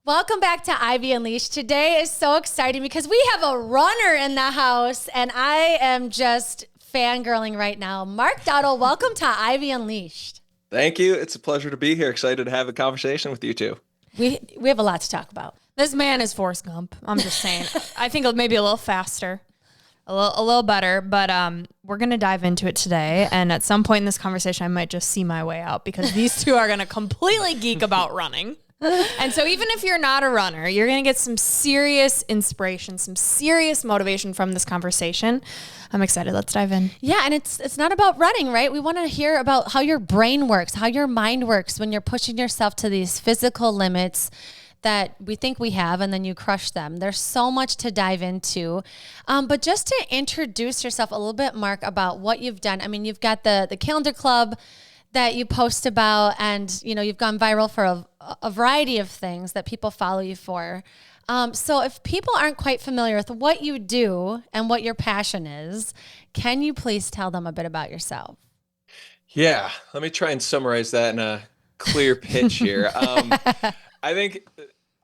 Welcome back to Ivy Unleashed. Today is so exciting because we have a runner in the house, and I am just fangirling right now. Mark Dowdle, welcome to Ivy Unleashed. Thank you. It's a pleasure to be here. Excited to have a conversation with you two. We have a lot to talk about. This man is Forrest Gump. I'm just saying. I think maybe a little faster, a little better, but we're going to dive into it today. And at some point in this conversation, I might just see my way out because these two are going to completely geek about running. And so even if you're not a runner, you're going to get some serious inspiration, some serious motivation from this conversation. I'm excited. Let's dive in. Yeah, and it's not about running, right? We want to hear about how your brain works, how your mind works when you're pushing yourself to these physical limits that we think we have, and then you crush them. There's so much to dive into. But just to introduce yourself a little bit, Mark, about what you've done. I mean, you've got the Calendar Club that you post about, and you've gone viral for a variety of things that people follow you for. So if people aren't quite familiar with what you do and what your passion is, can you please tell them a bit about yourself? Yeah, let me try and summarize that in a clear pitch here. I think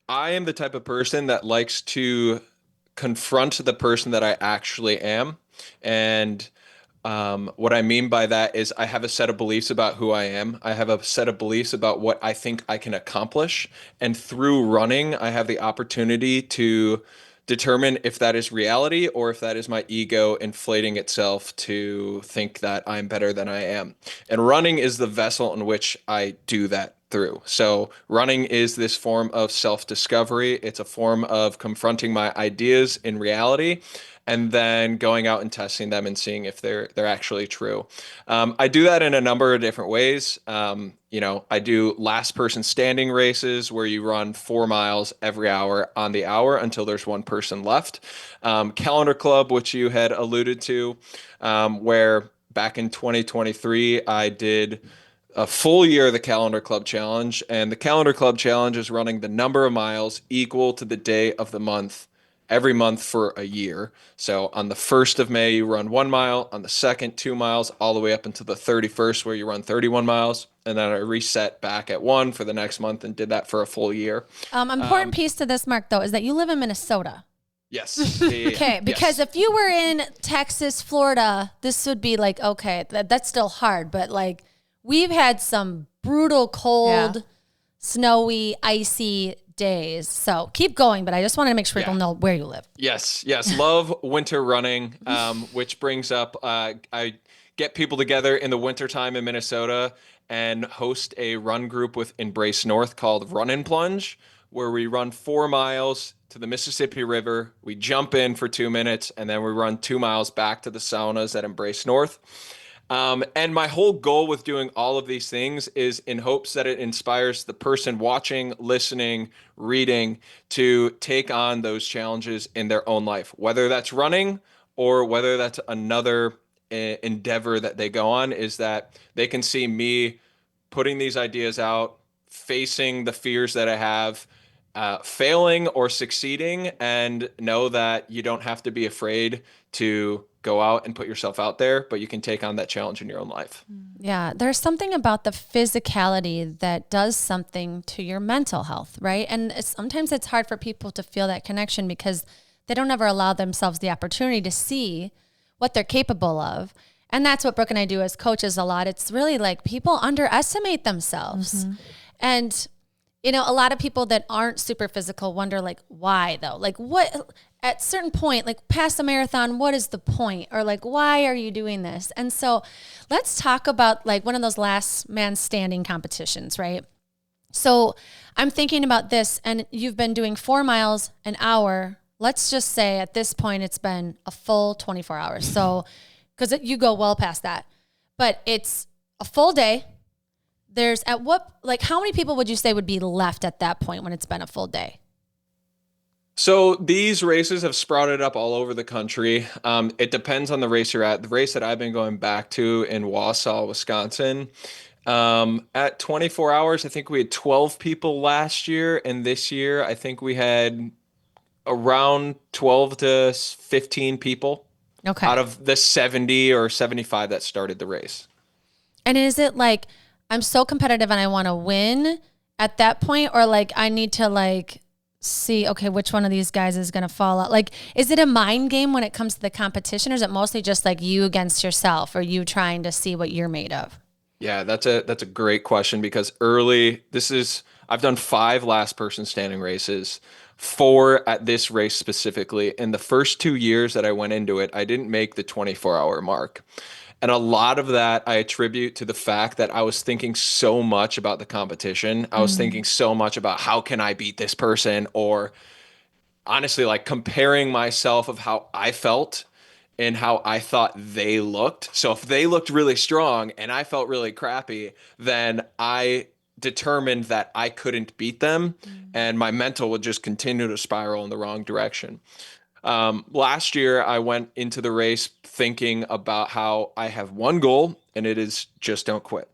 I am the type of person that likes to confront the person that I actually am. And what I mean by that is I have a set of beliefs about who I am. I have a set of beliefs about what I think I can accomplish. And through running, I have the opportunity to determine if that is reality or if that is my ego inflating itself to think that I'm better than I am. And running is the vessel in which I do that through. So running is this form of self-discovery. It's a form of confronting my ideas in reality and then going out and testing them and seeing if they're actually true. I do that in a number of different ways. I do last person standing races where you run 4 miles every hour on the hour until there's one person left. Calendar Club, which you had alluded to, where back in 2023, I did a full year of the Calendar Club Challenge, and the Calendar Club Challenge is running the number of miles equal to the day of the month every month for a year. So on the 1st of May, you run 1 mile, on the 2nd, 2 miles, all the way up until the 31st, where you run 31 miles. And then I reset back at 1 for the next month and did that for a full year. Important piece to this, Mark, though, is that you live in Minnesota. Yes. Okay, because if you were in Texas, Florida, this would be like, okay, that's still hard, but like we've had some brutal, cold, snowy, icy days. So keep going, but I just wanted to make sure people know where you live. Yes. Love winter running, which brings up, I get people together in the wintertime in Minnesota and host a run group with Embrace North called Run and Plunge, where we run 4 miles to the Mississippi River. We jump in for 2 minutes, and then we run 2 miles back to the saunas at Embrace North. And my whole goal with doing all of these things is in hopes that it inspires the person watching, listening, reading to take on those challenges in their own life, whether that's running or whether that's another endeavor that they go on, is that they can see me putting these ideas out, facing the fears that I have, failing or succeeding, and know that you don't have to be afraid to go out and put yourself out there, but you can take on that challenge in your own life. Yeah, there's something about the physicality that does something to your mental health, right? And sometimes it's hard for people to feel that connection because they don't ever allow themselves the opportunity to see what they're capable of. And that's what Brooke and I do as coaches a lot. It's really like people underestimate themselves. Mm-hmm. And a lot of people that aren't super physical wonder, like, why though? Like, what at certain point, like past a marathon, what is the point? Or like, why are you doing this? And so let's talk about like one of those last man standing competitions, right? So I'm thinking about this, and you've been doing 4 miles an hour. Let's just say at this point, it's been a full 24 hours. So, because you go well past that, but it's a full day. There's how many people would you say would be left at that point when it's been a full day? So these races have sprouted up all over the country. It depends on the race you're at. The race that I've been going back to in Wausau, Wisconsin, at 24 hours, I think we had 12 people last year. And this year, I think we had around 12 to 15 people out of the 70 or 75 that started the race. And is it like, I'm so competitive and I want to win at that point, or like I need to like see, okay, which one of these guys is going to fall out? Like, is it a mind game when it comes to the competition, or is it mostly just like you against yourself, or you trying to see what you're made of? Yeah, that's a great question because I've done 5 last person standing races, 4 at this race specifically. In the first 2 years that I went into it, I didn't make the 24-hour mark. And a lot of that I attribute to the fact that I was thinking so much about the competition. I was thinking so much about how can I beat this person, or honestly like comparing myself of how I felt and how I thought they looked. So if they looked really strong and I felt really crappy, then I determined that I couldn't beat them and my mental would just continue to spiral in the wrong direction. Last year, I went into the race thinking about how I have one goal, and it is just don't quit.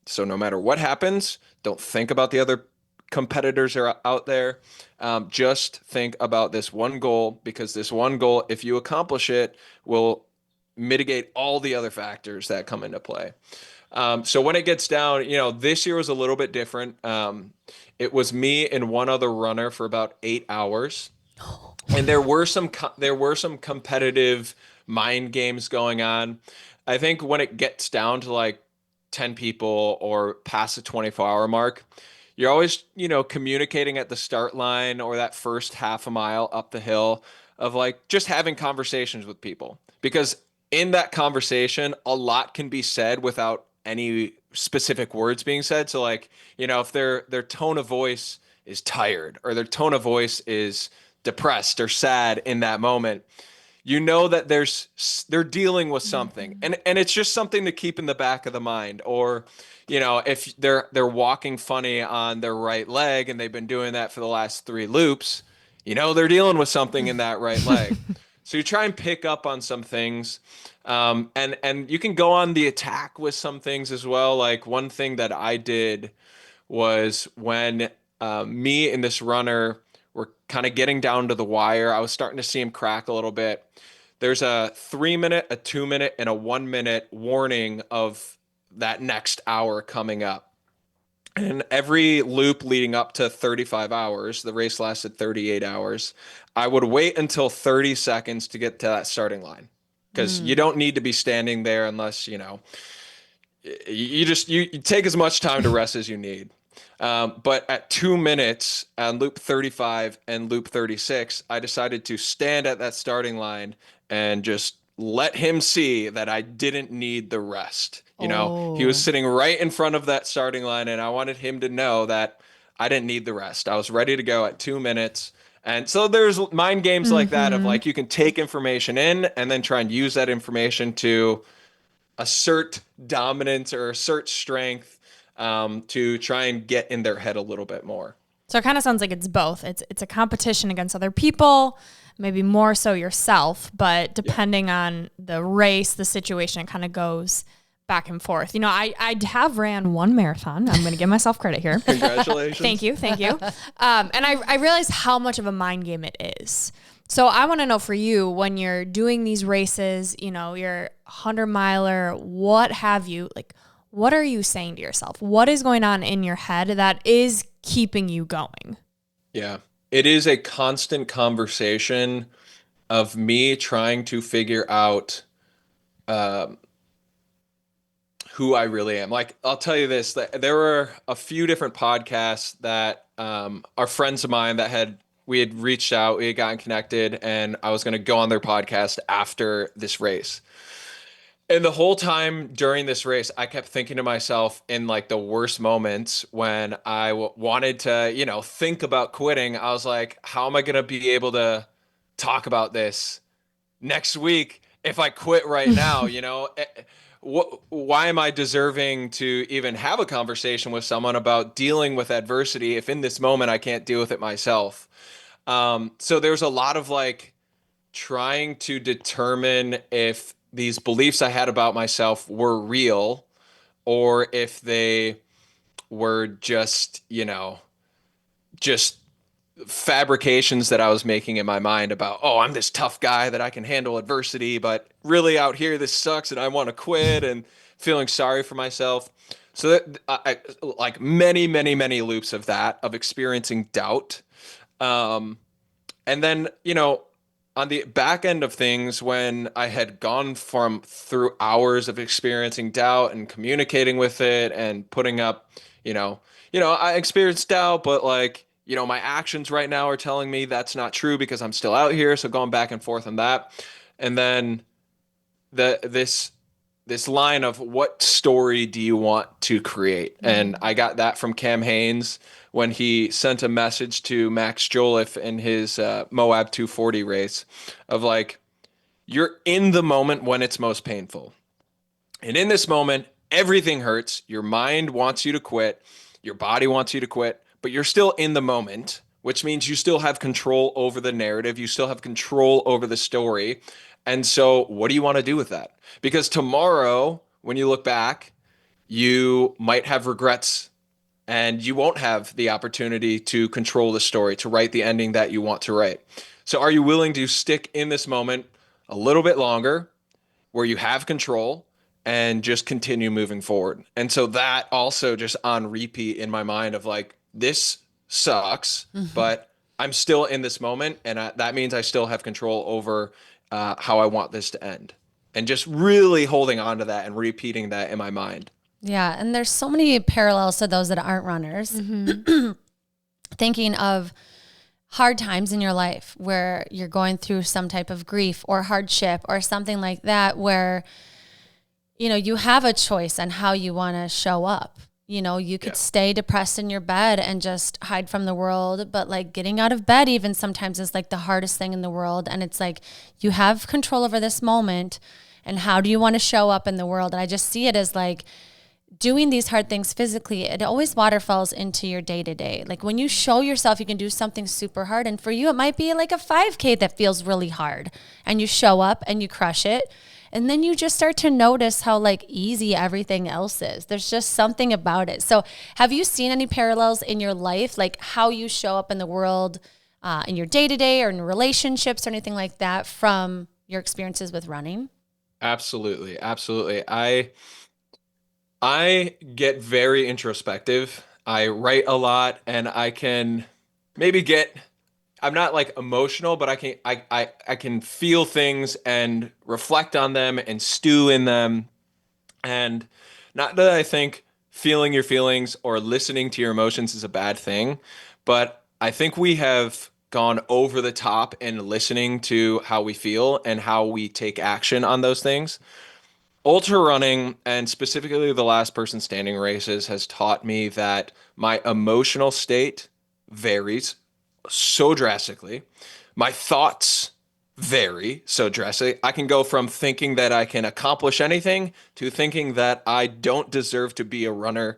So no matter what happens, don't think about the other competitors are out there. Just think about this one goal, because this one goal, if you accomplish it, will mitigate all the other factors that come into play. So when it gets down, this year was a little bit different. It was me and one other runner for about 8 hours, and there were some competitive mind games going on. I think when it gets down to like 10 people or past the 24-hour mark, you're always, communicating at the start line or that first half a mile up the hill of like just having conversations with people. Because in that conversation, a lot can be said without any specific words being said. So like, if their tone of voice is tired or their tone of voice is depressed or sad in that moment, that they're dealing with something, and it's just something to keep in the back of the mind. Or if they're walking funny on their right leg and they've been doing that for the last 3 loops, they're dealing with something in that right leg. So you try and pick up on some things, and you can go on the attack with some things as well. Like one thing that I did was when me and this runner were kind of getting down to the wire. I was starting to see him crack a little bit. There's a 3 minute, a 2 minute, and a 1 minute warning of that next hour coming up. And every loop leading up to 35 hours, the race lasted 38 hours, I would wait until 30 seconds to get to that starting line. Because you don't need to be standing there unless, you take as much time to rest as you need. But at 2 minutes on loop 35 and loop 36, I decided to stand at that starting line and just let him see that I didn't need the rest. He was sitting right in front of that starting line, and I wanted him to know that I didn't need the rest. I was ready to go at 2 minutes. And so there's mind games like that of like you can take information in and then try and use that information to assert dominance or assert strength, to try and get in their head a little bit more. So it kind of sounds like it's both. It's a competition against other people, maybe more so yourself, but depending on the race, the situation, it kind of goes back and forth. I have ran one marathon. I'm going to give myself credit here. Congratulations. Thank you. And I realized how much of a mind game it is. So I want to know for you, when you're doing these races, you're 100-miler, what have you, like, what are you saying to yourself? What is going on in your head that is keeping you going? Yeah, it is a constant conversation of me trying to figure out who I really am. Like, I'll tell you this, that there were a few different podcasts that are friends of mine we had reached out, we had gotten connected, and I was going to go on their podcast after this race. And the whole time during this race, I kept thinking to myself in like the worst moments when I wanted to, think about quitting. I was like, how am I going to be able to talk about this next week if I quit right now? Why am I deserving to even have a conversation with someone about dealing with adversity if in this moment I can't deal with it myself? So there's a lot of like trying to determine if these beliefs I had about myself were real or if they were just fabrications that I was making in my mind about, oh, I'm this tough guy that I can handle adversity, but really out here, this sucks and I want to quit, and feeling sorry for myself. So that like many, many, many loops of that, of experiencing doubt. And then, on the back end of things, when I had gone through hours of experiencing doubt and communicating with it and putting up, I experienced doubt, but like, my actions right now are telling me that's not true because I'm still out here. So going back and forth on that. And then this line of what story do you want to create? And I got that from Cam Hanes when he sent a message to Max Joliffe in his Moab 240 race of like, you're in the moment when it's most painful. And in this moment, everything hurts. Your mind wants you to quit. Your body wants you to quit, but you're still in the moment, which means you still have control over the narrative. You still have control over the story. And so what do you want to do with that? Because tomorrow, when you look back, you might have regrets and you won't have the opportunity to control the story, to write the ending that you want to write. So are you willing to stick in this moment a little bit longer where you have control and just continue moving forward? And so that also just on repeat in my mind of like, this sucks, but I'm still in this moment. And that means I still have control over how I want this to end. And just really holding on to that and repeating that in my mind. Yeah. And there's so many parallels to those that aren't runners. Thinking of hard times in your life where you're going through some type of grief or hardship or something like that, where, you have a choice on how you want to show up. You could stay depressed in your bed and just hide from the world, but like getting out of bed even sometimes is like the hardest thing in the world. And it's like, you have control over this moment and how do you want to show up in the world? And I just see it as like doing these hard things physically, it always waterfalls into your day to day. Like when you show yourself you can do something super hard, and for you, it might be like a 5K that feels really hard, and you show up and you crush it. And then you just start to notice how like easy everything else is. There's just something about it. So have you seen any parallels in your life, like how you show up in the world, in your day to day or in relationships or anything like that from your experiences with running? Absolutely. Absolutely. I get very introspective. I write a lot and I can maybe I'm not like emotional, but I can feel things and reflect on them and stew in them. And not that I think feeling your feelings or listening to your emotions is a bad thing, but I think we have gone over the top in listening to how we feel and how we take action on those things. Ultra running, and specifically the last person standing races, has taught me that my emotional state varies so drastically. My thoughts vary so drastically. I can go from thinking that I can accomplish anything to thinking that I don't deserve to be a runner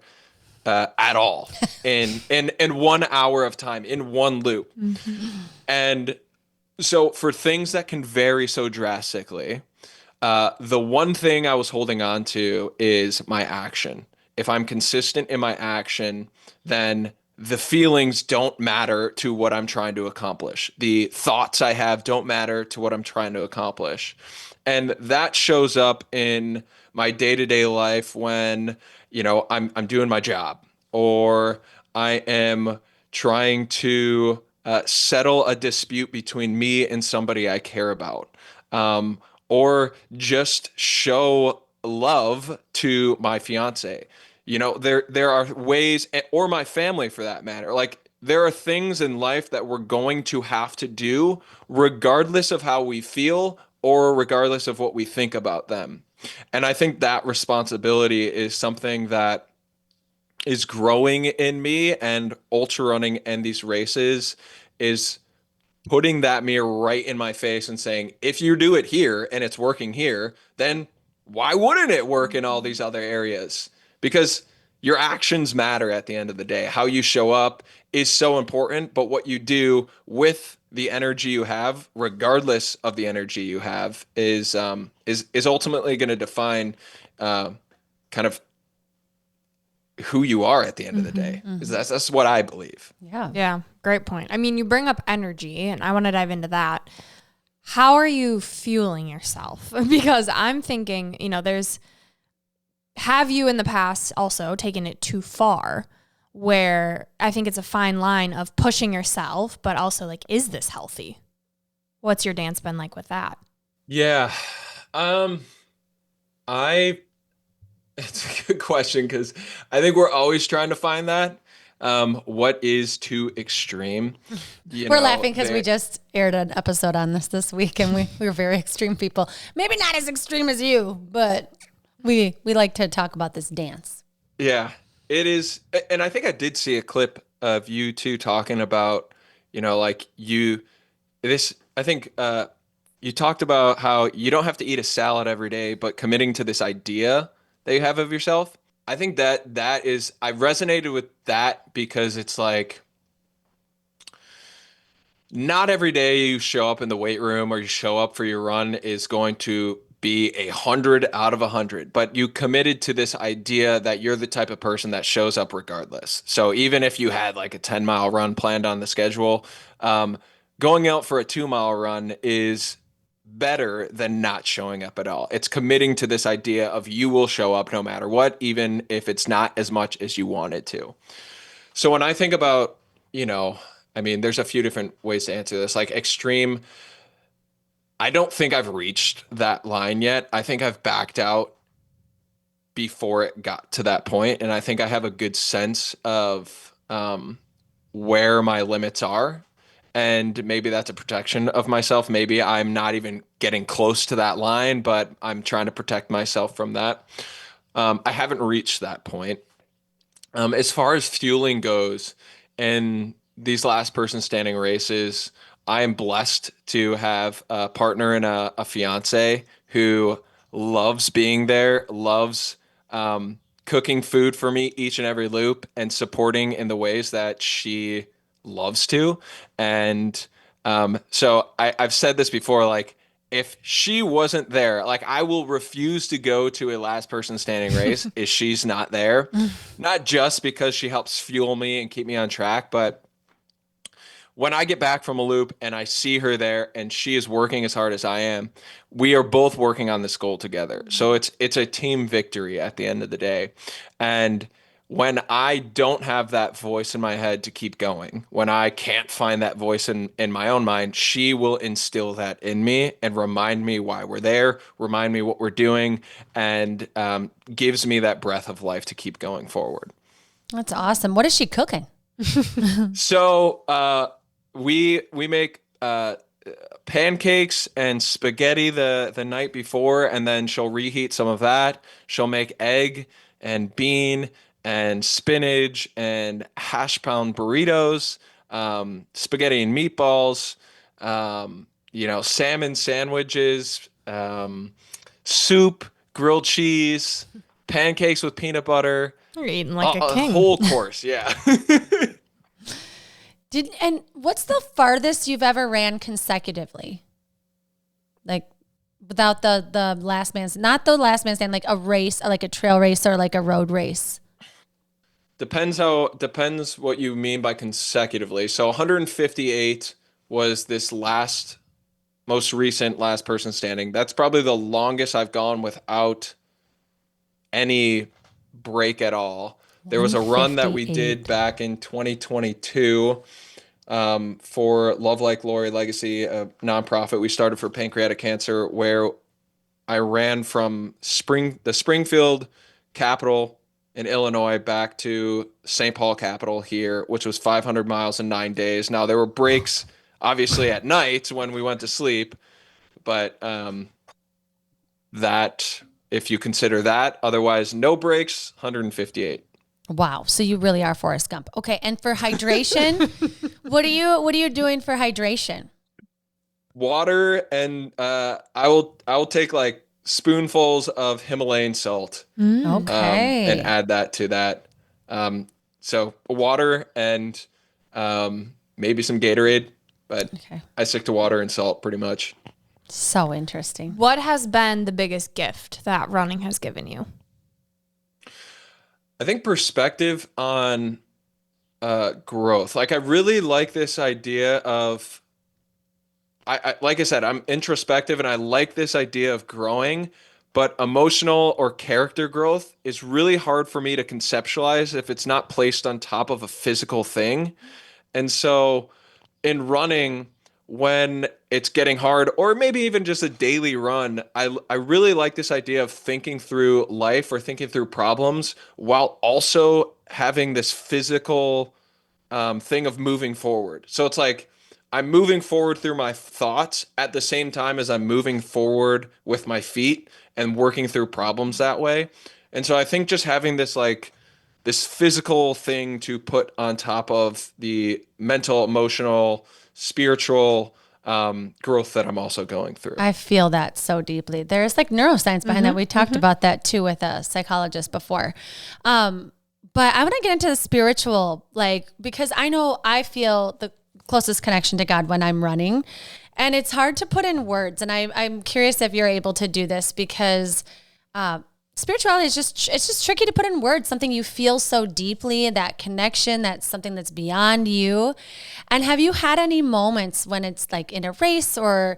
at all in 1 hour of time, in one loop. And so for things that can vary so drastically, the one thing I was holding on to is my action. If I'm consistent in my action, then the feelings don't matter to what I'm trying to accomplish. The thoughts I have don't matter to what I'm trying to accomplish. And that shows up in my day-to-day life when, I'm doing my job, or I am trying to settle a dispute between me and somebody I care about. Or just show love to my fiance. There are ways, or my family for that matter. Like there are things in life that we're going to have to do regardless of how we feel or regardless of what we think about them. And I think that responsibility is something that is growing in me, and ultra running and these races is putting that mirror right in my face and saying, if you do it here and it's working here, then why wouldn't it work in all these other areas? Because your actions matter at the end of the day. How you show up is so important, but what you do with the energy you have, regardless of the energy you have, is ultimately going to define kind of who you are at the end of the day. That's what I believe. Yeah. Yeah. Great point. I mean, you bring up energy and I want to dive into that. How are you fueling yourself? Because I'm thinking, have you in the past also taken it too far where I think it's a fine line of pushing yourself, but also like, is this healthy? What's your dance been like with that? Yeah. Um, I It's a good question because I think we're always trying to find that. What is too extreme? We're laughing because we there. just aired an episode on this week, and we were very extreme people. Maybe not as extreme as you, but we like to talk about this dance. Yeah, it is. And I think I did see a clip of you two talking about, like this, I think you talked about how you don't have to eat a salad every day, but committing to this idea that you have of yourself. I think I resonated with that because it's like, not every day you show up in the weight room or you show up for your run is going to be 100 out of 100, but you committed to this idea that you're the type of person that shows up regardless. So even if you had like a 10-mile run planned on the schedule, going out for a 2-mile run is better than not showing up at all. It's committing to this idea of you will show up no matter what, even if it's not as much as you wanted to. So when I think about, I mean, there's a few different ways to answer this. Like extreme, I don't think I've reached that line yet. I think I've backed out before it got to that point, and I think I have a good sense of where my limits are. And maybe that's a protection of myself. Maybe I'm not even getting close to that line, but I'm trying to protect myself from that. I haven't reached that point. As far as fueling goes, in these last person standing races, I am blessed to have a partner and a fiance who loves being there, loves cooking food for me each and every loop, and supporting in the ways that she loves to. And so I've said this before, like, if she wasn't there, like I will refuse to go to a last person standing race if she's not there. Not just because she helps fuel me and keep me on track, but when I get back from a loop and I see her there and she is working as hard as I am, we are both working on this goal together. So it's a team victory at the end of the day. And when I don't have that voice in my head to keep going, when I can't find that voice in my own mind, she will instill that in me and remind me why we're there, remind me what we're doing, and gives me that breath of life to keep going forward. That's awesome. What is she cooking? So we make pancakes and spaghetti the night before, and then she'll reheat some of that. She'll make egg and bean and spinach and hash pound burritos, spaghetti and meatballs, salmon sandwiches, soup, grilled cheese, pancakes with peanut butter. You're eating like a A king. whole course, yeah. And what's the farthest you've ever ran consecutively? Like without the last man, not the last man stand, like a race, like a trail race or like a road race. Depends what you mean by consecutively. So 158 was this most recent last person standing. That's probably the longest I've gone without any break at all. There was a run that we did 158. back in 2022 for Love Like Lori Legacy, a nonprofit we started for pancreatic cancer, where I ran from the Springfield capital in Illinois back to St. Paul capital here, which was 500 miles in 9 days. Now there were breaks, obviously at night when we went to sleep, but that if you consider that, otherwise no breaks, 158. Wow. So you really are Forrest Gump. Okay. And for hydration, what are you doing for hydration? Water, and I will take like spoonfuls of Himalayan salt, and Okay. add that to that. So water and maybe some Gatorade, but Okay. I stick to water and salt pretty much. So interesting. What has been the biggest gift that running has given you? I think perspective on growth. Like I really like this idea of like I said, I'm introspective and I like this idea of growing, But emotional or character growth is really hard for me to conceptualize if it's not placed on top of a physical thing. And so in running, when it's getting hard, or maybe even just a daily run, I really like this idea of thinking through life or thinking through problems while also having this physical thing of moving forward. So it's like I'm moving forward through my thoughts at the same time as I'm moving forward with my feet and working through problems that way. And so I think just having this like this physical thing to put on top of the mental, emotional, spiritual growth that I'm also going through. I feel that so deeply. There's like neuroscience behind that. We talked about that too with a psychologist before. But I want to get into the spiritual, like, because I know I feel the closest connection to God when I'm running, and it's hard to put in words. And I'm curious if you're able to do this, because spirituality is it's just tricky to put in words, something you feel so deeply, that connection, that's something that's beyond you. And have you had any moments when it's like in a race or,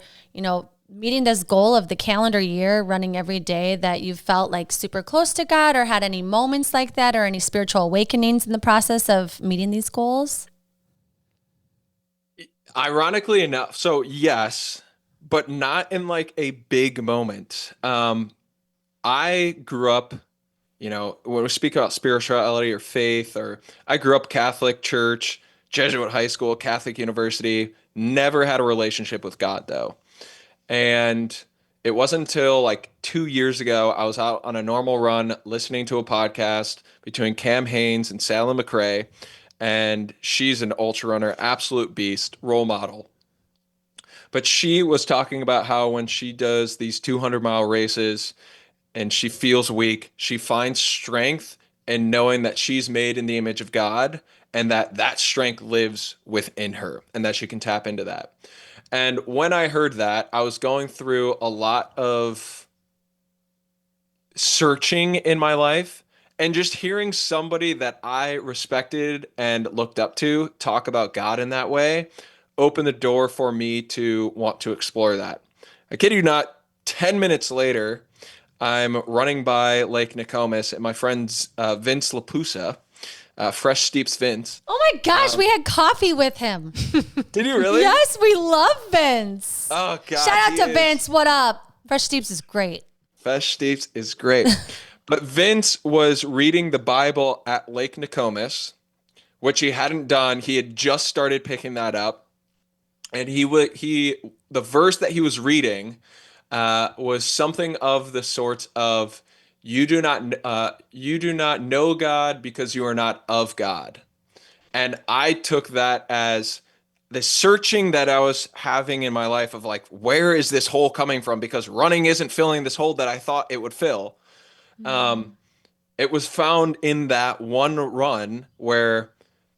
meeting this goal of the calendar year, running every day, that you felt like super close to God, or had any moments like that, or any spiritual awakenings in the process of meeting these goals? Ironically enough, so yes, but not in like a big moment. I grew up, when we speak about spirituality or faith, or I grew up Catholic church, Jesuit high school, Catholic university, never had a relationship with God though. And it wasn't until like 2 years ago, I was out on a normal run listening to a podcast between Cam Haines and Sally McRae. And she's an ultra runner, absolute beast, role model. But she was talking about how when she does these 200-mile races and she feels weak, she finds strength in knowing that she's made in the image of God, and that strength lives within her and that she can tap into that. And when I heard that, I was going through a lot of searching in my life, and just hearing somebody that I respected and looked up to talk about God in that way opened the door for me to want to explore that. I kid you not, 10 minutes later, I'm running by Lake Nokomis, and my friend's Vince Lapusa, Fresh Steeps Vince. Oh my gosh, we had coffee with him. Did you really? Yes, we love Vince. Oh, God. Shout out to Vince. What up? Fresh Steeps is great. Fresh Steeps is great. But Vince was reading the Bible at Lake Nokomis, which he hadn't done. He had just started picking that up. And the verse that he was reading was something of the sorts of, you do not know God because you are not of God. And I took that as the searching that I was having in my life of like, where is this hole coming from? Because running isn't filling this hole that I thought it would fill. It was found in that one run where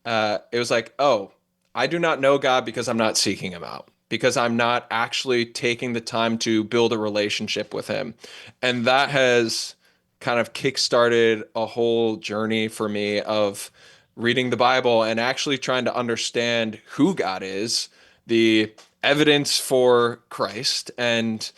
it was like, oh, I do not know God because I'm not seeking him out, because I'm not actually taking the time to build a relationship with him. And that has kind of kickstarted a whole journey for me of reading the Bible and actually trying to understand who God is, the evidence for Christ, and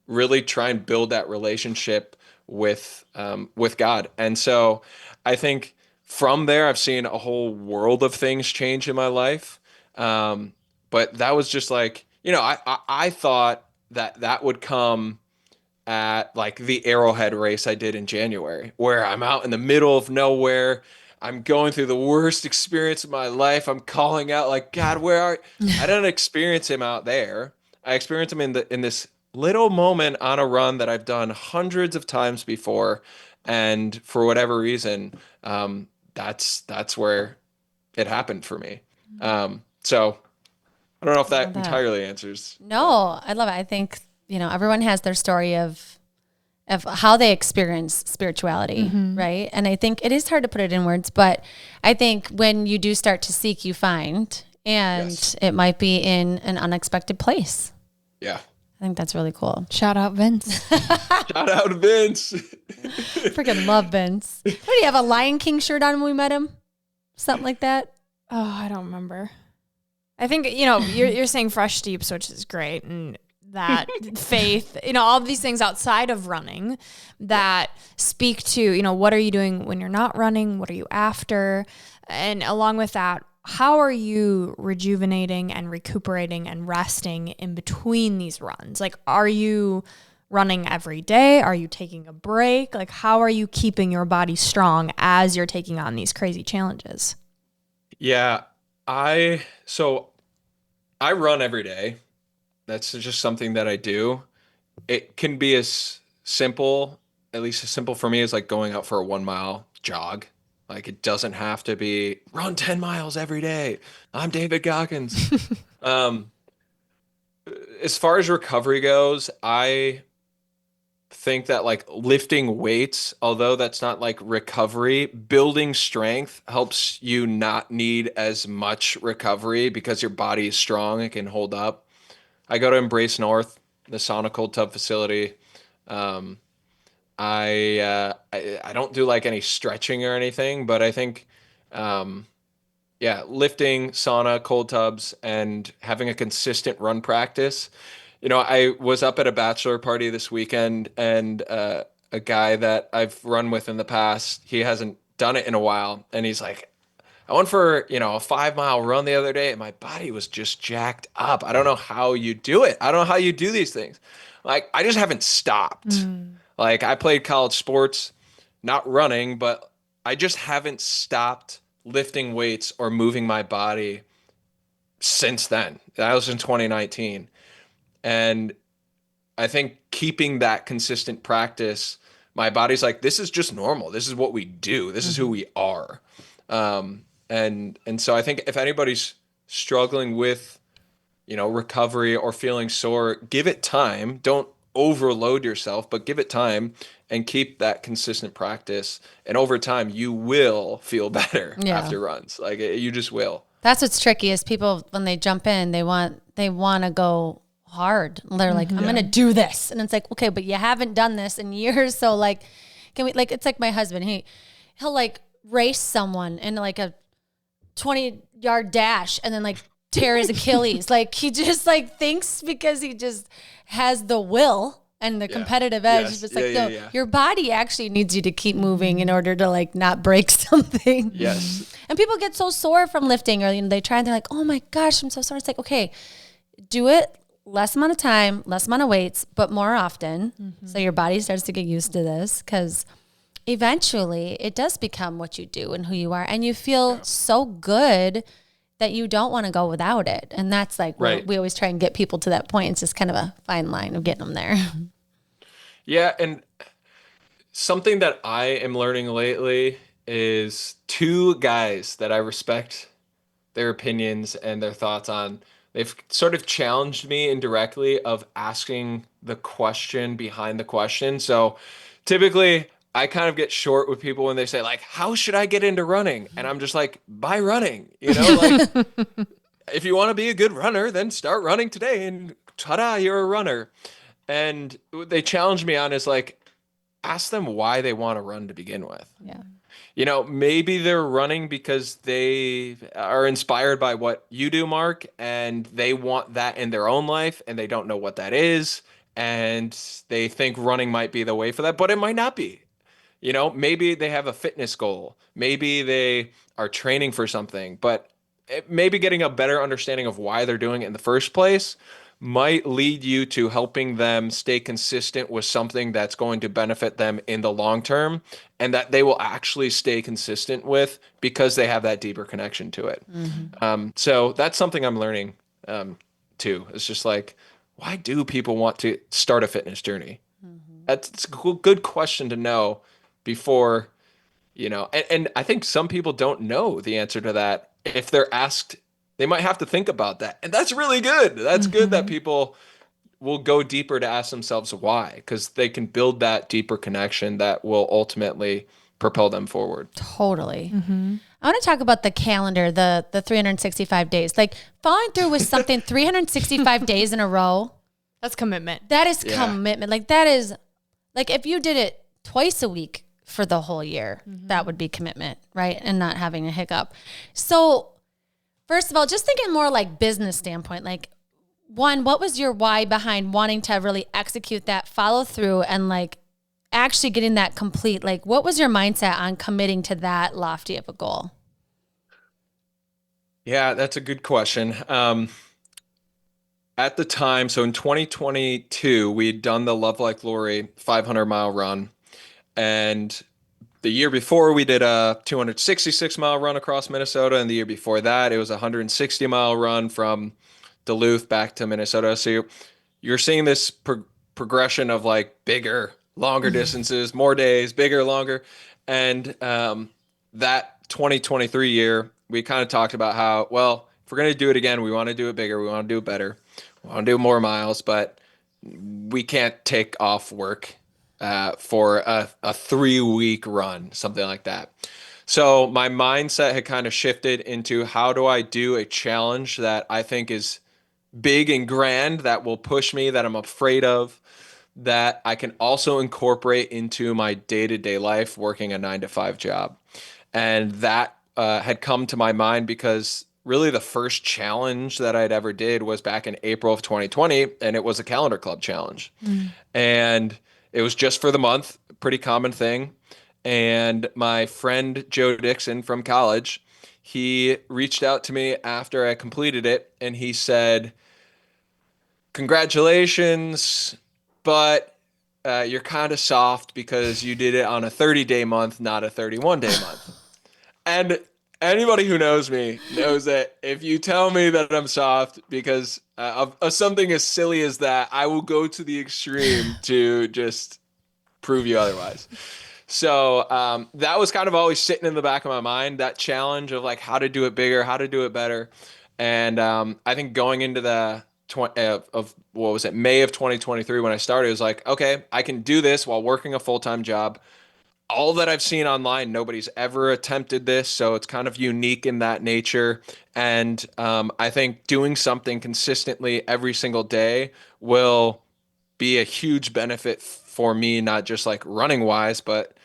really try and build that relationship with God. And so I think from there, I've seen a whole world of things change in my life. But that was just like, I thought that would come at like the Arrowhead race I did in January, where I'm out in the middle of nowhere. I'm going through the worst experience of my life. I'm calling out like, God, where are you? I didn't experience him out there. I experienced him in this little moment on a run that I've done hundreds of times before. And for whatever reason, that's where it happened for me. So I don't know if that entirely answers. No, I love it. I think, everyone has their story of how they experience spirituality, right? And I think it is hard to put it in words, but I think when you do start to seek, you find, and Yes. it might be in an unexpected place. Yeah. I think that's really cool. Shout out Vince. Shout out Vince. Freaking love Vince. What do you have, a Lion King shirt on when we met him? Something like that? Oh, I don't remember. I think, you're saying Fresh Steeps, which is great. And that faith, all of these things outside of running that speak to, what are you doing when you're not running? What are you after? And along with that, how are you rejuvenating and recuperating and resting in between these runs? Like, are you running every day? Are you taking a break? Like, how are you keeping your body strong as you're taking on these crazy challenges? Yeah, so I run every day. That's just something that I do. It can be as simple, at least as simple for me, as like going out for a 1 mile jog. Like it doesn't have to be run 10 miles every day. I'm David Goggins. Um, as far as recovery goes, I think that like lifting weights, although that's not like recovery, building strength helps you not need as much recovery because your body is strong and can hold up. I go to Embrace North, the sauna cold tub facility. Um, I don't do like any stretching or anything, but I think um, yeah, lifting, sauna, cold tubs, and having a consistent run practice. I was up at a bachelor party this weekend, and a guy that I've run with in the past, he hasn't done it in a while, and he's like, I went for, a 5 mile run the other day, and my body was just jacked up. I don't know how you do it. I don't know how you do these things. Like, I just haven't stopped. Like, I played college sports, not running, but I just haven't stopped lifting weights or moving my body since then. That was in 2019. And I think keeping that consistent practice, my body's like, this is just normal. This is what we do. This is who we are. And so I think if anybody's struggling with, recovery or feeling sore, give it time. Don't overload yourself, but give it time and keep that consistent practice. And over time, you will feel better after runs. Like you just will. That's what's tricky is people, when they jump in, they want to go hard. They're like, I'm going to do this. And it's like, okay, but you haven't done this in years. So like, can we, like, it's like my husband, he'll like race someone in like a 20-yard dash and then like tear his Achilles. Like he just like thinks because he just has the will and the competitive edge. Yes. It's like, no, your body actually needs you to keep moving in order to like not break something. Yes. And people get so sore from lifting, or they try and they're like, oh my gosh, I'm so sore. It's like, okay, do it less amount of time, less amount of weights, but more often. So your body starts to get used to this, because eventually it does become what you do and who you are. And you feel so good that you don't want to go without it. And that's like, we always try and get people to that point. It's just kind of a fine line of getting them there. Yeah. And something that I am learning lately is two guys that I respect their opinions and their thoughts on. They've sort of challenged me indirectly of asking the question behind the question. So typically I kind of get short with people when they say like, how should I get into running? And I'm just like, by running, like if you want to be a good runner, then start running today and ta-da, you're a runner. And what they challenged me on is like, ask them why they want to run to begin with. Yeah. Maybe they're running because they are inspired by what you do, Mark, and they want that in their own life and they don't know what that is. And they think running might be the way for that, but it might not be. Maybe they have a fitness goal. Maybe they are training for something, but maybe getting a better understanding of why they're doing it in the first place might lead you to helping them stay consistent with something that's going to benefit them in the long term, and that they will actually stay consistent with because they have that deeper connection to it. So that's something I'm learning too. It's just like, why do people want to start a fitness journey? It's a good question to know before, and I think some people don't know the answer to that. If they're asked, they might have to think about that. And that's really good. That's good that people will go deeper to ask themselves why, because they can build that deeper connection that will ultimately propel them forward. Totally. I want to talk about the calendar, the 365 days. Like following through with something 365 days in a row. That's commitment. That is commitment. Like that is, like if you did it twice a week for the whole year, that would be commitment, right? And not having a hiccup. So first of all, just thinking more like business standpoint, like one, what was your why behind wanting to really execute that follow through and like actually getting that complete? Like, what was your mindset on committing to that lofty of a goal? Yeah, that's a good question. At the time, so in 2022, we had done the Love Like Glory 500-mile run. And the year before, we did a 266-mile run across Minnesota. And the year before that, it was a 160-mile run from Duluth back to Minnesota. So you're seeing this progression of like bigger, longer distances, more days, bigger, longer. And that 2023 year, we kind of talked about how, well, if we're going to do it again, we want to do it bigger. We want to do it better. We want to do more miles, but we can't take off work for a 3-week run, something like that. So my mindset had kind of shifted into how do I do a challenge that I think is big and grand, that will push me, that I'm afraid of, that I can also incorporate into my day-to-day life working a 9-to-5 job. And that had come to my mind because really the first challenge that I'd ever did was back in April of 2020, and it was a calendar club challenge. And it was just for the month, pretty common thing. And my friend Joe Dixon from college, he reached out to me after I completed it, and he said, congratulations, but you're kind of soft because you did it on a 30-day month, not a 31-day month. And anybody who knows me knows that if you tell me that I'm soft because of something as silly as that, I will go to the extreme to just prove you otherwise. So that was kind of always sitting in the back of my mind, that challenge of like how to do it bigger, how to do it better. And I think going into the May of 2023 when I started, it was like, okay, I can do this while working a full-time job. All that I've seen online, nobody's ever attempted this, so it's kind of unique in that nature. And I think doing something consistently every single day will be a huge benefit for me, not just like running wise, but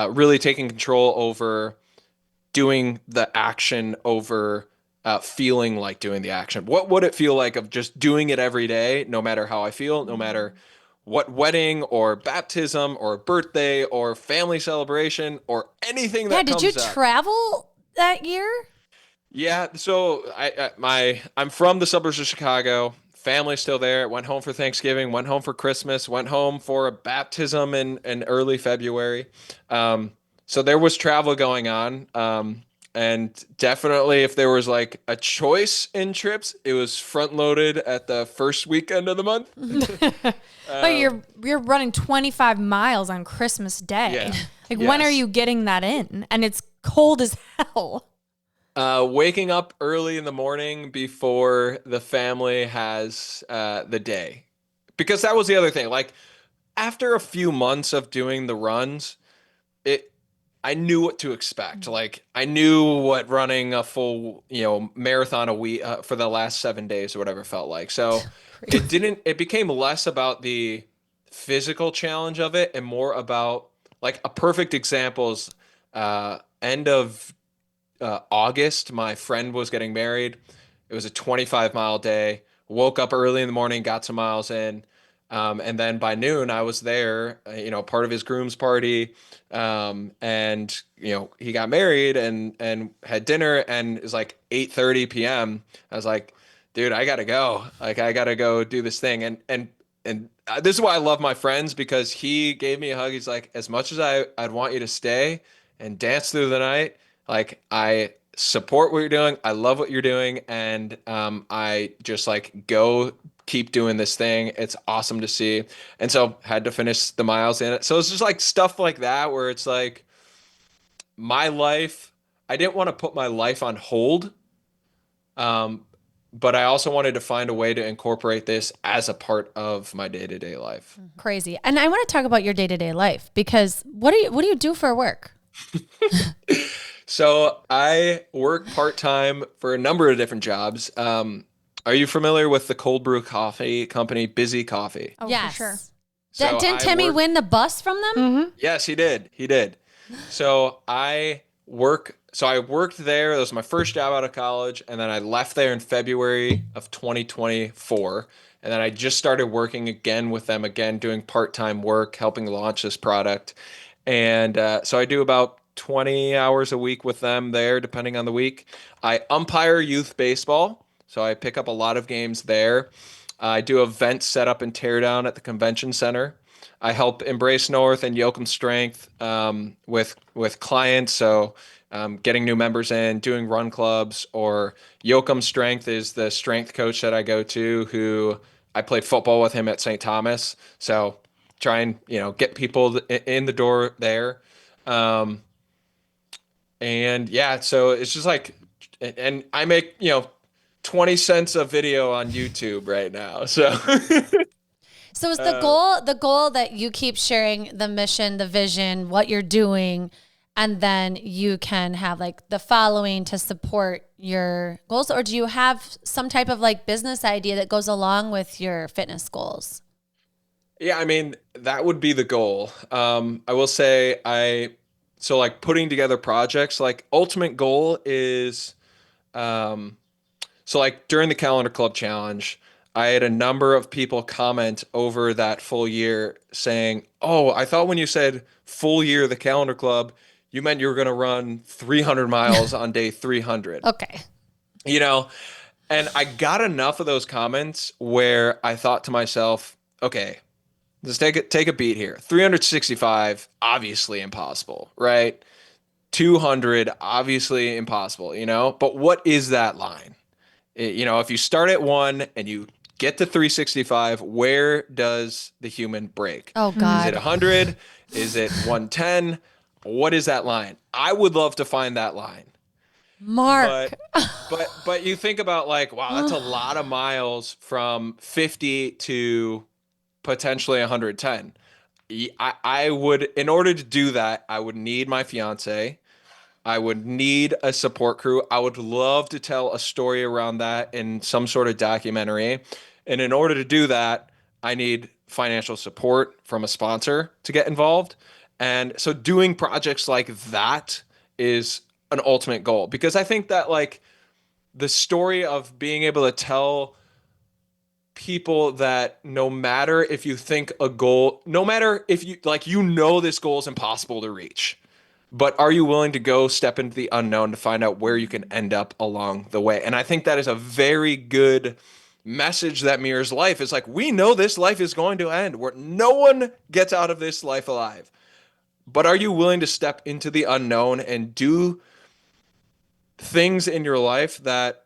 really taking control over doing the action over feeling like doing the action. What would it feel like of just doing it every day, no matter how I feel, no matter what wedding or baptism or birthday or family celebration or anything that Did you comes up. travel that year? Yeah, so I'm from the suburbs of Chicago. Family's still there. Went home for Thanksgiving, went home for Christmas, went home for a baptism in early February. So there was travel going on. And definitely if there was like a choice in trips, it was front loaded at the first weekend of the month. But you're running 25 miles on Christmas Day. Yeah. Like Yes. when are you getting that in? And it's cold as hell. Waking up early in the morning before the family has the day. Because that was the other thing. Like after a few months of doing the runs, I knew what to expect. Like I knew what running a full, marathon a week for the last 7 days or whatever felt like. So it became less about the physical challenge of it and more about like a perfect example is end of August, my friend was getting married. It was a 25-mile day. Woke up early in the morning, got some miles in. And then by noon, I was there, part of his groom's party. And he got married and had dinner, and it was like 8:30 p.m. I was like, dude, I gotta go. Like, I gotta go do this thing. And this is why I love my friends, because he gave me a hug. He's like, as much as I'd want you to stay and dance through the night, like I support what you're doing. I love what you're doing. And I just like go keep doing this thing. It's awesome to see. And so had to finish the miles in it. So it's just like stuff like that where it's like my life, I didn't want to put my life on hold. But I also wanted to find a way to incorporate this as a part of my day-to-day life. Crazy. And I want to talk about your day-to-day life, because what do you do for work? So I work part-time for a number of different jobs. Are you familiar with the cold brew coffee company, Busy Coffee? Oh, Yes. for sure. So Didn't I Timmy work- win the bus from them? Mm-hmm. Yes, he did. He did. So I work so I worked there. That was my first job out of college. And then I left there in February of 2024. And then I just started working again with them again, doing part-time work, helping launch this product. And so I do about 20 hours a week with them there, depending on the week. I umpire youth baseball. So I pick up a lot of games there. I do event setup and teardown at the convention center. I help Embrace North and Yoakum Strength with clients. So getting new members in, doing run clubs, or Yoakum Strength is the strength coach that I go to, who I played football with him at St. Thomas. So try and get people in the door there. And yeah, so it's just like, and I make 20 cents a video on YouTube right now. So So is the goal that you keep sharing the mission, the vision, what you're doing, and then you can have like the following to support your goals? Or do you have some type of like business idea that goes along with your fitness goals? yeah, I mean, that would be the goal. I will say so like putting together projects, like ultimate goal is, so like during the Calendar Club Challenge, I had a number of people comment over that full year saying, "Oh, I thought when you said full year of the Calendar Club, you meant you were going to run 300 miles on day 300." Okay. You know, and I got enough of those comments where I thought to myself, "Okay, let's take a beat here. 365, obviously impossible, right? 200, obviously impossible, But what is that line? If you start at 1 and you get to 365, where does the human break? Oh Is it God. 100? Is it 110? What is that line? I would love to find that line. Mark. But you think about like, wow, that's a lot of miles from 50 to potentially 110. I would, in order to do that, I would need my fiance. I would need a support crew. I would love to tell a story around that in some sort of documentary. And in order to do that, I need financial support from a sponsor to get involved. And so doing projects like that is an ultimate goal, because I think that like the story of being able to tell people that no matter if you think a goal, no matter if you like, this goal is impossible to reach, but are you willing to go step into the unknown to find out where you can end up along the way? And I think that is a very good message that mirrors life. Is like, we know this life is going to end, where no one gets out of this life alive. But are you willing to step into the unknown and do things in your life that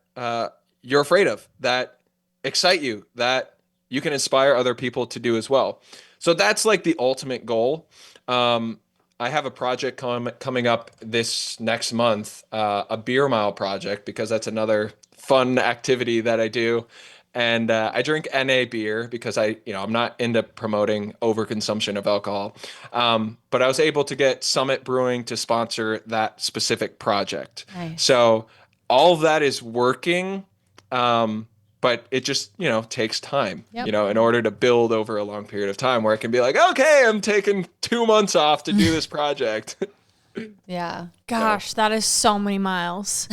you're afraid of, that excite you, that you can inspire other people to do as well? So that's like the ultimate goal. I have a project coming up this next month, a beer mile project, because that's another fun activity that I do. And I drink NA beer because I'm not into promoting overconsumption of alcohol. But I was able to get Summit Brewing to sponsor that specific project. Nice. So all of that is working. But it just, takes time, Yep. in order to build over a long period of time, where it can be like, okay, I'm taking 2 months off to do this project. Yeah. Gosh, that is so many miles.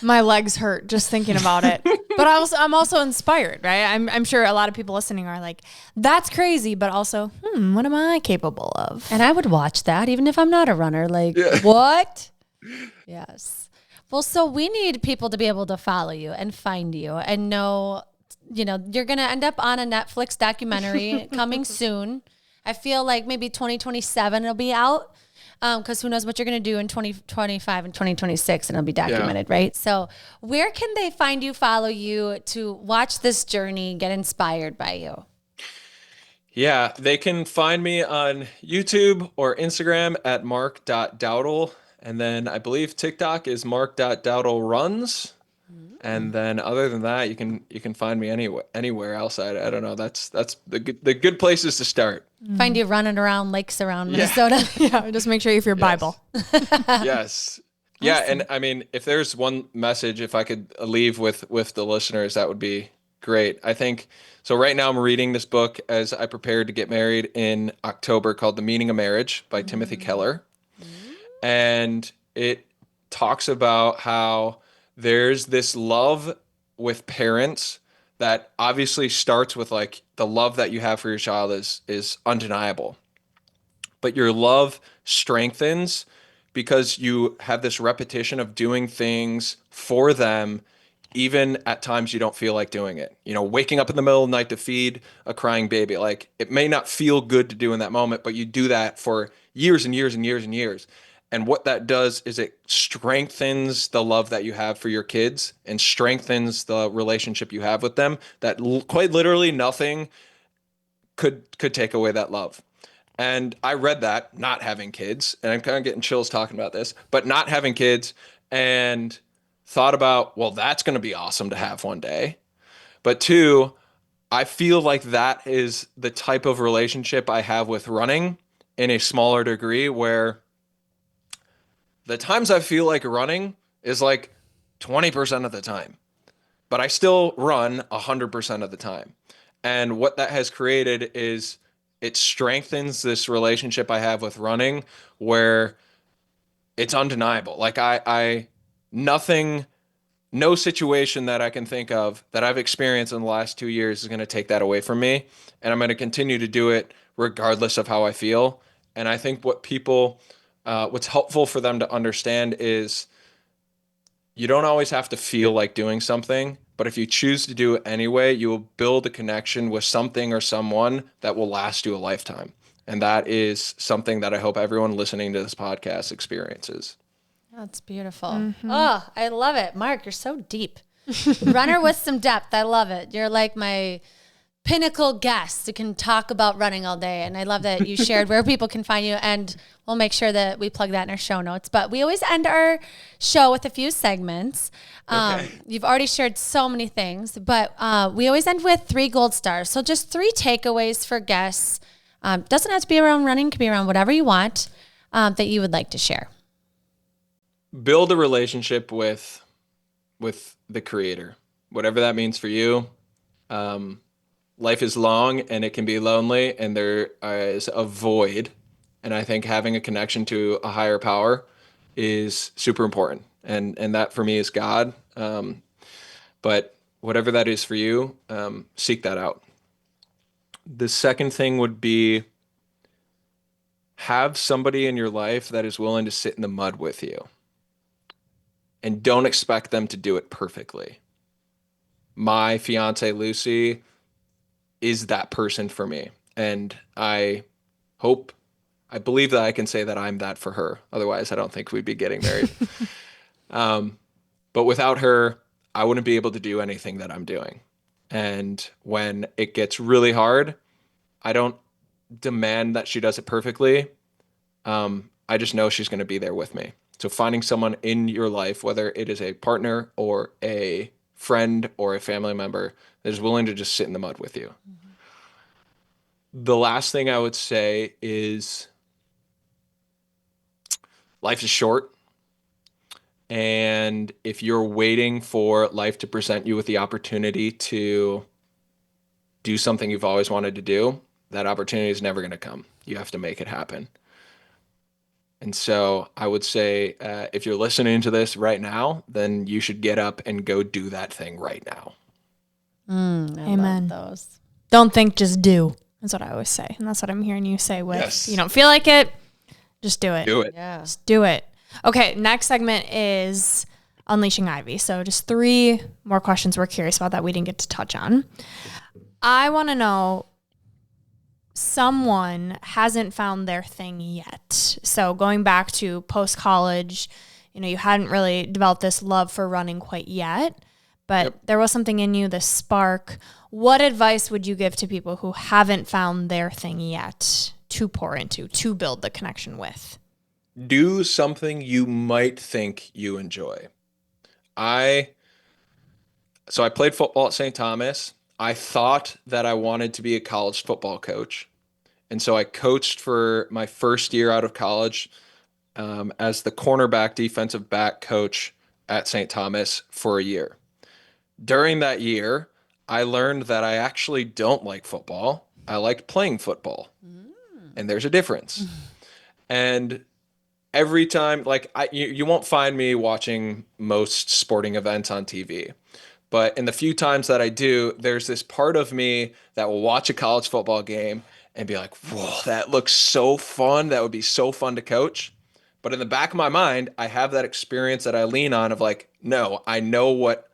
My legs hurt just thinking about it. But I'm also inspired, right? I'm sure a lot of people listening are like, that's crazy, but also, what am I capable of? And I would watch that even if I'm not a runner. Like, what? Yes. Well, so we need people to be able to follow you and find you and know, you're going to end up on a Netflix documentary coming soon. I feel like maybe 2027 it'll be out. Because who knows what you're going to do in 2025 and 2026, and it'll be documented, right? So where can they find you, follow you, to watch this journey, get inspired by you? Yeah, they can find me on YouTube or Instagram at mark.dowdle. And then I believe TikTok is mark.dowdleruns. And then other than that, you can find me anywhere else. I don't know. That's the good places to start. Find you running around lakes around Minnesota. Yeah, just make sure you have your Bible. Yes. Yeah, and I mean, if there's one message, if I could leave with the listeners, that would be great. I think so. Right now, I'm reading this book as I prepare to get married in October, called "The Meaning of Marriage" by Timothy Keller, and it talks about how there's this love with parents that obviously starts with like the love that you have for your child is undeniable. But your love strengthens because you have this repetition of doing things for them even at times you don't feel like doing it. You know, waking up in the middle of the night to feed a crying baby. Like it may not feel good to do in that moment, but you do that for years and years and years and years. And what that does is it strengthens the love that you have for your kids and strengthens the relationship you have with them that quite literally nothing could take away that love. And I read that not having kids, and I'm kind of getting chills talking about this, but not having kids and thought about, well, that's going to be awesome to have one day. But two, I feel like that is the type of relationship I have with running in a smaller degree where the times I feel like running is like 20% of the time, but I still run 100% of the time. And what that has created is it strengthens this relationship I have with running where it's undeniable. Like nothing, no situation that I can think of that I've experienced in the last 2 years is going to take that away from me. And I'm going to continue to do it regardless of how I feel. And I think what's helpful for them to understand is you don't always have to feel like doing something, but if you choose to do it anyway, you will build a connection with something or someone that will last you a lifetime. And that is something that I hope everyone listening to this podcast experiences. That's beautiful. Oh, I love it. Mark, you're so deep. Runner with some depth. I love it. You're like my pinnacle guest who can talk about running all day. And I love that you shared where people can find you. And we'll make sure that we plug that in our show notes. But we always end our show with a few segments. Okay. You've already shared so many things, but we always end with 3 gold stars. So just 3 takeaways for guests. Doesn't have to be around running, can be around whatever you want that you would like to share. Build a relationship with the creator, whatever that means for you. Life is long and it can be lonely and there is a void. And I think having a connection to a higher power is super important. And that for me is God. But whatever that is for you, seek that out. The second thing would be have somebody in your life that is willing to sit in the mud with you. And don't expect them to do it perfectly. My fiance, Lucy, is that person for me. And I believe that I can say that I'm that for her. Otherwise, I don't think we'd be getting married. But without her, I wouldn't be able to do anything that I'm doing. And when it gets really hard, I don't demand that she does it perfectly. I just know she's going to be there with me. So finding someone in your life, whether it is a partner or a friend or a family member that is willing to just sit in the mud with you. Mm-hmm. The last thing I would say is life is short. And if you're waiting for life to present you with the opportunity to do something you've always wanted to do, that opportunity is never going to come. You have to make it happen. And so I would say, if you're listening to this right now, then you should get up and go do that thing right now. Amen. Love those. Don't think, just do. That's what I always say. And that's what I'm hearing you say with, Yes. You don't feel like it, just do it. Do it. Yeah. Just do it. Okay, next segment is Unleashing Ivy. So just 3 more questions we're curious about that we didn't get to touch on. I want to know, someone hasn't found their thing yet. So going back to post-college, you hadn't really developed this love for running quite yet, but there was something in you, this spark. What advice would you give to people who haven't found their thing yet to pour into, to build the connection with? Do something you might think you enjoy. So I played football at St. Thomas. I thought that I wanted to be a college football coach. And so I coached for my first year out of college as the cornerback defensive back coach at St. Thomas for a year. During that year, I learned that I actually don't like football. I liked playing football. And there's a difference. And every time, like you won't find me watching most sporting events on TV. But in the few times that I do, there's this part of me that will watch a college football game and be like, whoa, that looks so fun. That would be so fun to coach. But in the back of my mind, I have that experience that I lean on of like, no, I know what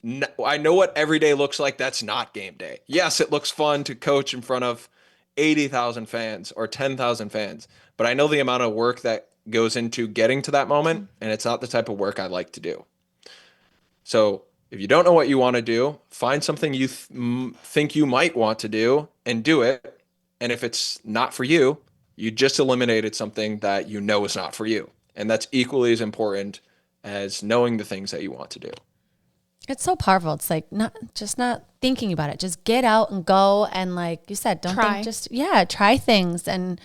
every day looks like. That's not game day. Yes, it looks fun to coach in front of 80,000 fans or 10,000 fans, but I know the amount of work that goes into getting to that moment, and it's not the type of work I like to do. So if you don't know what you want to do, find something you think you might want to do and do it. And if it's not for you, you just eliminated something that you know is not for you. And that's equally as important as knowing the things that you want to do. It's so powerful. It's like not thinking about it. Just get out and go. And like you said, don't Try. think, try things. And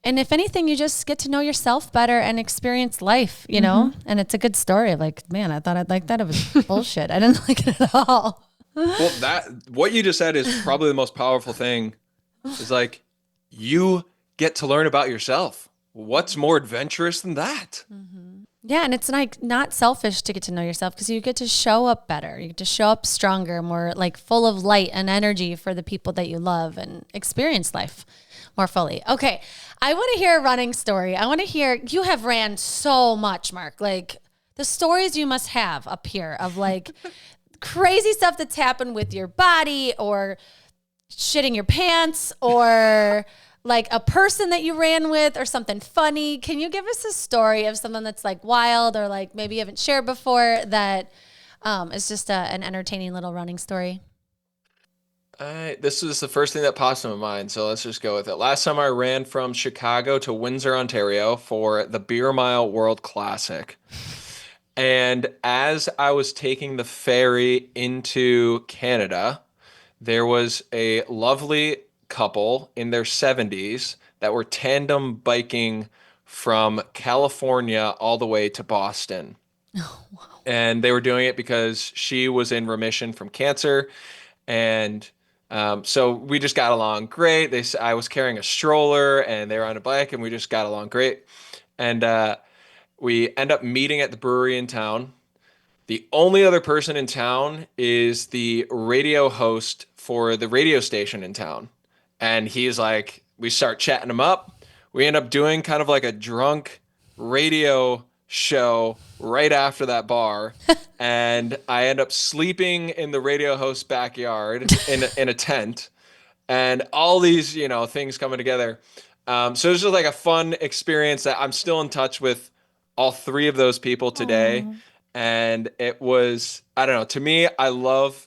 if anything, you just get to know yourself better and experience life, you know? And it's a good story of like, man, I thought I'd like that. It was bullshit. I didn't like it at all. Well, what you just said is probably the most powerful thing is like you get to learn about yourself. What's more adventurous than that? Yeah, and it's like not selfish to get to know yourself because you get to show up better. You get to show up stronger, more like full of light and energy for the people that you love and experience life more fully. Okay, I want to hear a running story. I want to hear, you have ran so much, Mark. Like the stories you must have up here of like crazy stuff that's happened with your body or shitting your pants or like a person that you ran with or something funny. Can you give us a story of something that's like wild or like maybe you haven't shared before that is just an entertaining little running story? This was the first thing that popped in my mind, so let's just go with it. Last time I ran from Chicago to Windsor, Ontario for the Beer Mile World Classic. And as I was taking the ferry into Canada, there was a lovely couple in their 70s that were tandem biking from California all the way to Boston. And they were doing it because she was in remission from cancer. And so we just got along great. I was carrying a stroller and they were on a bike and we just got along great. And we end up meeting at the brewery in town. The only other person in town is the radio host for the radio station in town. And he's like, we start chatting him up. We end up doing kind of like a drunk radio show right after that bar. And I end up sleeping in the radio host's backyard in a tent. And all these, things coming together. So it was just like a fun experience that I'm still in touch with all three of those people today. Aww. And it was, I don't know, to me, I love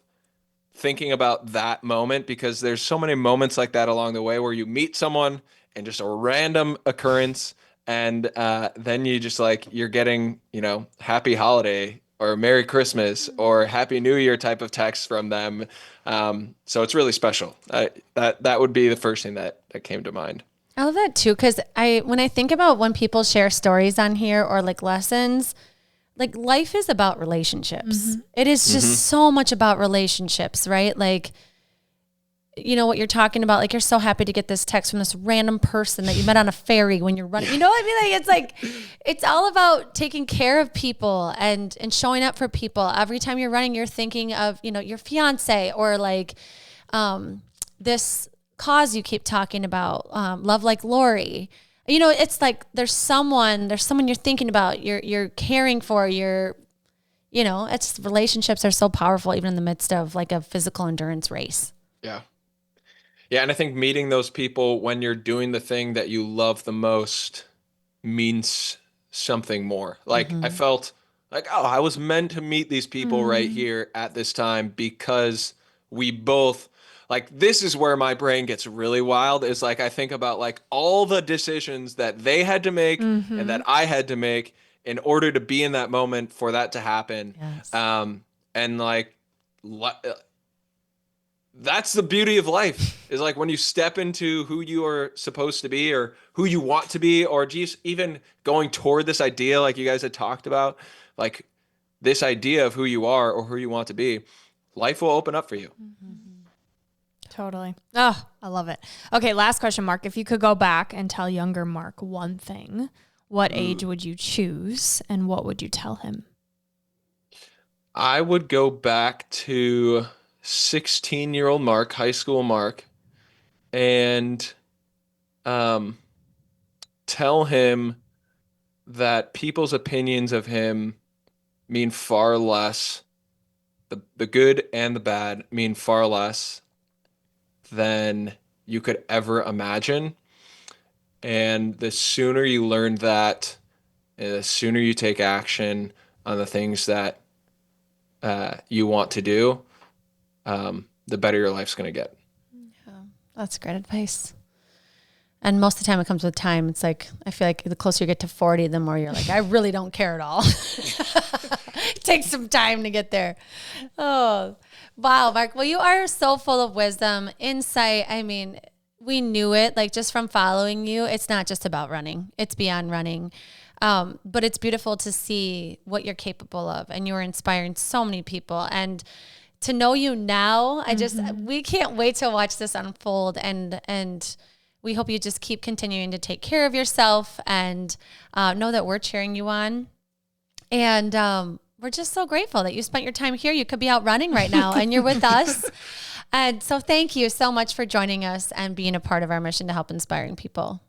thinking about that moment because there's so many moments like that along the way where you meet someone and just a random occurrence. And then you just like, you're getting, happy holiday or Merry Christmas or Happy New Year type of text from them. So it's really special. That would be the first thing that came to mind. I love that too. Cause when I think about when people share stories on here or like lessons, like life is about relationships. It is just so much about relationships, right? Like, what you're talking about, like you're so happy to get this text from this random person that you met on a ferry when you're running. You know what I mean? Like it's all about taking care of people and showing up for people. Every time you're running, you're thinking of, your fiance or like this cause you keep talking about, Love Like Lori. It's like there's someone you're thinking about, you're caring for, it's relationships are so powerful even in the midst of like a physical endurance race. Yeah. Yeah, and I think meeting those people when you're doing the thing that you love the most means something more. Like I felt like, oh, I was meant to meet these people right here at this time because we both like this is where my brain gets really wild is like I think about like all the decisions that they had to make and that I had to make in order to be in that moment for that to happen. Yes. And like that's the beauty of life is like when you step into who you are supposed to be or who you want to be or just even going toward this idea like you guys had talked about, like this idea of who you are or who you want to be, life will open up for you. Totally. Oh, I love it. Okay, last question, Mark. If you could go back and tell younger Mark one thing, what age would you choose and what would you tell him? I would go back to 16-year-old Mark, high school Mark, and tell him that people's opinions of him mean far less, the good and the bad mean far less than you could ever imagine. And the sooner you learn that, and the sooner you take action on the things that you want to do, the better your life's going to get. Yeah, that's great advice. And most of the time it comes with time. It's like, I feel like the closer you get to 40, the more you're like, I really don't care at all. It takes some time to get there. Oh, wow, Mark. Well, you are so full of wisdom, insight. I mean, we knew it, like just from following you. It's not just about running. It's beyond running. But it's beautiful to see what you're capable of. And you're inspiring so many people. And to know you now, we can't wait to watch this unfold. And we hope you just keep continuing to take care of yourself and know that we're cheering you on. And we're just so grateful that you spent your time here. You could be out running right now and you're with us. And so thank you so much for joining us and being a part of our mission to help inspiring people.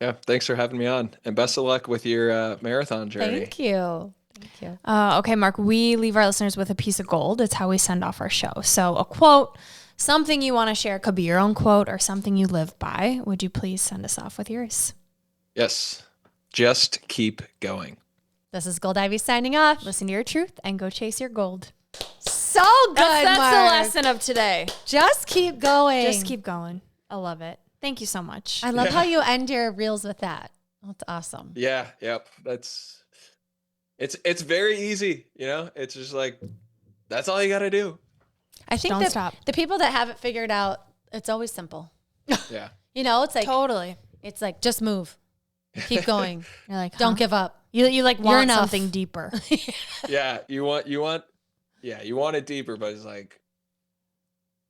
Yeah, thanks for having me on. And best of luck with your marathon journey. Thank you. Thank you. Okay, Mark, we leave our listeners with a piece of gold. It's how we send off our show. So a quote, something you want to share, could be your own quote or something you live by. Would you please send us off with yours? Yes. Just keep going. This is Gold Ivy signing off. Listen to your truth and go chase your gold. So good, That's Mark. the lesson of today. Just keep going. Just keep going. I love it. Thank you so much. I love how you end your reels with that. That's awesome. Yeah, yep. It's very easy, you know? It's just like, that's all you got to do. I think Don't that stop. the people that have it figured out, it's always simple. Yeah. You know, it's like, Totally. it's like, just move. Keep going. You're like, Don't give up. You like want enough. something deeper. Yeah, you want it deeper, but it's like,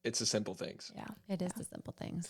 it's the simple things. Yeah. It is the simple things.